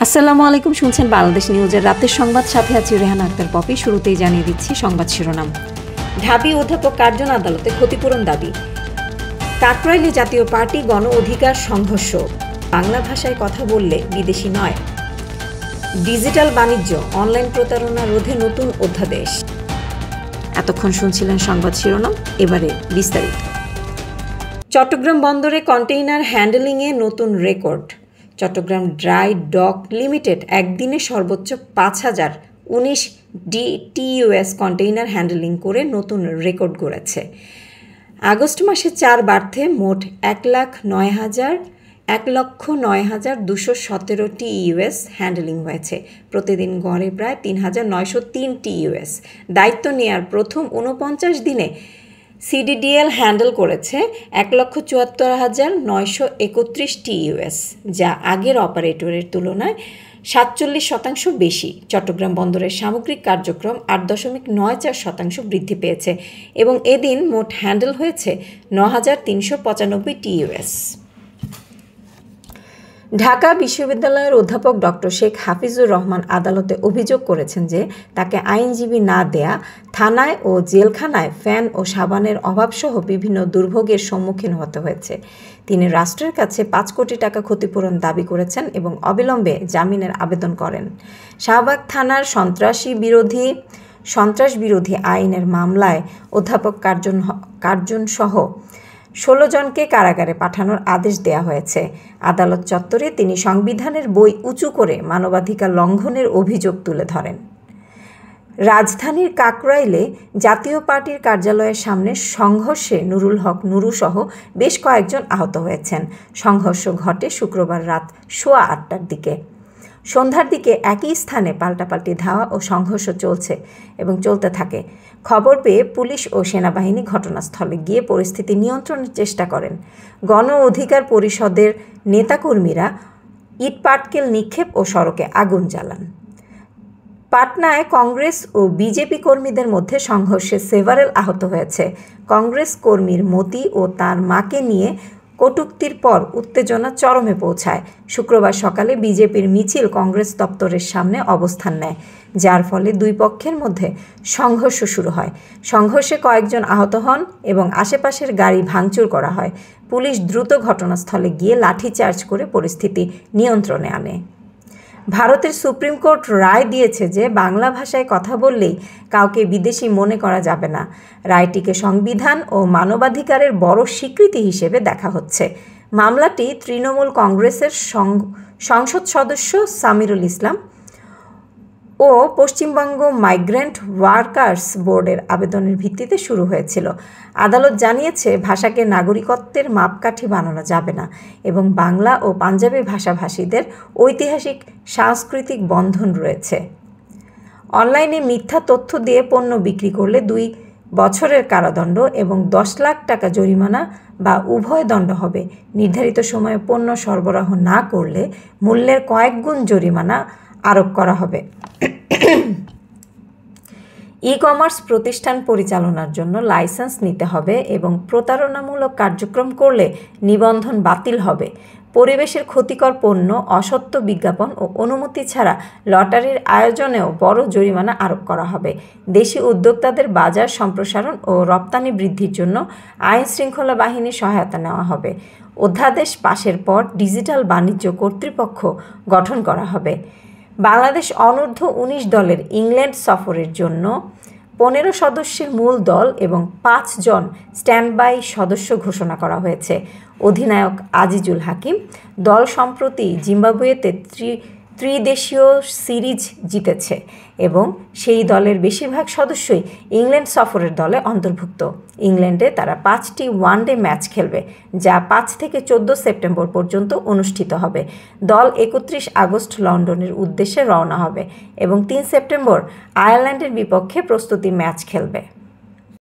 আসসালামু আলাইকুম, শুনছেন বাংলাদেশ নিউজের রাতের সংবাদ, সাথে আছি রেহানা আক্তার পপি। শুরুতেই জানিয়ে দিচ্ছি সংবাদ শিরোনাম। ঢাবি অধ্যাপক কার্জন আদালতে ক্ষতিপূরণ দাবি। কাকরাইলে জাতীয় পার্টি গণ অধিকার সংঘর্ষ। বাংলা ভাষায় কথা বললে বিদেশি নয়। ডিজিটাল বাণিজ্য, অনলাইন প্রতারণা রোধে নতুন অধ্যাদেশ। এতক্ষণ শুনছিলেন সংবাদ শিরোনাম, এবারে বিস্তারিত। চট্টগ্রাম বন্দরে কন্টেইনার হ্যান্ডেলিংয়ে নতুন record. Chittagong dry dock limited একদিনে সর্বোচ্চ ৫,০১৯ টিইউএস কন্টেইনার হ্যান্ডেলিং করে নতুন রেকর্ড গড়েছে। আগস্ট মাসে ৪ বার্থে মোট ১,০৯,২১৭ টিইউএস হ্যান্ডেলিং হয়েছে। প্রতিদিন গড়ে প্রায় ৩,৯০৩ টিইউএস। দায়িত্ব নেয়ার প্রথম ৪৯ দিনে সিডিডিএল হ্যান্ডেল করেছে ১,৭৪,৯৩১ টিইউএস, যা আগের অপারেটরের তুলনায় ৪৭% বেশি। চট্টগ্রাম বন্দরের সামগ্রিক কার্যক্রম ৮.৯৪% বৃদ্ধি পেয়েছে এবং এদিন মোট হ্যান্ডেল হয়েছে ৯,৩৯৫ টিইউএস। ঢাকা বিশ্ববিদ্যালয়ের অধ্যাপক ডক্টর শেখ হাফিজুর রহমান আদালতে অভিযোগ করেছেন যে তাকে আইনজীবী না দেয়া, থানায় ও জেলখানায় ফ্যান ও সাবানের অভাবসহ বিভিন্ন দুর্ভোগের সম্মুখীন হতে হয়েছে। তিনি রাষ্ট্রের কাছে ৫ কোটি টাকা ক্ষতিপূরণ দাবি করেছেন এবং অবিলম্বে জামিনের আবেদন করেন। শাহবাগ থানার সন্ত্রাস বিরোধী আইনের মামলায় অধ্যাপক কার্জন সহ ১৬ জনকে কারাগারে পাঠানোর আদেশ দেয়া হয়েছে। আদালত চত্বরে তিনি সংবিধানের বই উঁচু করে মানবাধিকার লঙ্ঘনের অভিযোগ তুলে ধরেন। রাজধানীর কাকরাইলে জাতীয় পার্টির কার্যালয়ের সামনে সংঘর্ষে নুরুল হক নুরুসহ বেশ কয়েকজন আহত হয়েছেন। সংঘর্ষ ঘটে শুক্রবার রাত ৮:৩০টার দিকে। সন্ধ্যার দিকে একই স্থানে পাল্টাপাল্টি ধাওয়া ও সংঘর্ষ চলতে থাকে। খবর পেয়ে পুলিশ ও সেনাবাহিনী ঘটনাস্থলে গিয়ে পরিস্থিতি নিয়ন্ত্রণের চেষ্টা করেন। গণ অধিকার পরিষদের নেতাকর্মীরা ইটপাটকেল নিক্ষেপ ও সড়কে আগুন জ্বালান। পাটনায় কংগ্রেস ও বিজেপি কর্মীদের মধ্যে সংঘর্ষে সেভারেল আহত হয়েছে। কংগ্রেস কর্মীর মতি ও তার মাকে নিয়ে কটূক্তির পর উত্তেজনা চরমে পৌঁছায়। শুক্রবার সকালে বিজেপির মিছিল কংগ্রেস দপ্তরের সামনে অবস্থান নেয়, যার ফলে দুই পক্ষের মধ্যে সংঘর্ষ শুরু হয়। সংঘর্ষে কয়েকজন আহত হন এবং আশেপাশের গাড়ি ভাঙচুর করা হয়। পুলিশ দ্রুত ঘটনাস্থলে গিয়ে লাঠিচার্জ করে পরিস্থিতি নিয়ন্ত্রণে আনে। ভারতের সুপ্রিম কোর্ট রায় দিয়েছে যে বাংলা ভাষায় কথা বললেই কাউকে বিদেশি মনে করা যাবে না। রায়টিকে সংবিধান ও মানবাধিকারের বড় স্বীকৃতি হিসেবে দেখা হচ্ছে। মামলাটি তৃণমূল কংগ্রেসের সংসদ সদস্য সামিরুল ইসলাম ও পশ্চিমবঙ্গ মাইগ্রেন্ট ওয়ার্কার্স বোর্ডের আবেদনের ভিত্তিতে শুরু হয়েছিল। আদালত জানিয়েছে ভাষাকে নাগরিকত্বের মাপকাঠি বানানো যাবে না এবং বাংলা ও পাঞ্জাবি ভাষাভাষীদের ঐতিহাসিক সাংস্কৃতিক বন্ধন রয়েছে। অনলাইনে মিথ্যা তথ্য দিয়ে পণ্য বিক্রি করলে 2 বছরের কারাদণ্ড এবং 10 লাখ টাকা জরিমানা বা উভয় দণ্ড হবে। নির্ধারিত সময়ে পণ্য সরবরাহ না করলে মূল্যের কয়েক গুণ জরিমানা আরোপ করা হবে। ই-কমার্স প্রতিষ্ঠান পরিচালনার জন্য লাইসেন্স নিতে হবে এবং প্রতারণামূলক কার্যক্রম করলে নিবন্ধন বাতিল হবে। পরিবেশের ক্ষতিকর পণ্য, অসত্য বিজ্ঞাপন ও অনুমতি ছাড়া লটারির আয়োজনেও বড় জরিমানা আরোপ করা হবে। দেশি উদ্যোক্তাদের বাজার সম্প্রসারণ ও রপ্তানি বৃদ্ধির জন্য আইন শৃঙ্খলা বাহিনীর সহায়তা নেওয়া হবে। অধ্যাদেশ পাশের পর ডিজিটাল বাণিজ্য কর্তৃপক্ষ গঠন করা হবে। বাংলাদেশ অনূর্ধ্ব ১৯ দলের ইংল্যান্ড সফরের জন্য 15 সদস্যের মূল দল এবং 5 জন স্ট্যান্ডবাই সদস্য ঘোষণা করা হয়েছে। অধিনায়ক আজিজুল হাকিম দল সম্প্রতি জিম্বাবুয়েতে ত্রিদেশীয় সিরিজ জিতেছে এবং সেই দলের বেশিরভাগ সদস্যই ইংল্যান্ড সফরের দলে অন্তর্ভুক্ত। ইংল্যান্ডে তারা 5টি ওয়ানডে ম্যাচ খেলবে, যা 5 থেকে 14 সেপ্টেম্বর পর্যন্ত অনুষ্ঠিত হবে। দল 31 আগস্ট লন্ডনের উদ্দেশ্যে রওনা হবে এবং 3 সেপ্টেম্বর আয়ারল্যান্ডের বিপক্ষে প্রস্তুতি ম্যাচ খেলবে।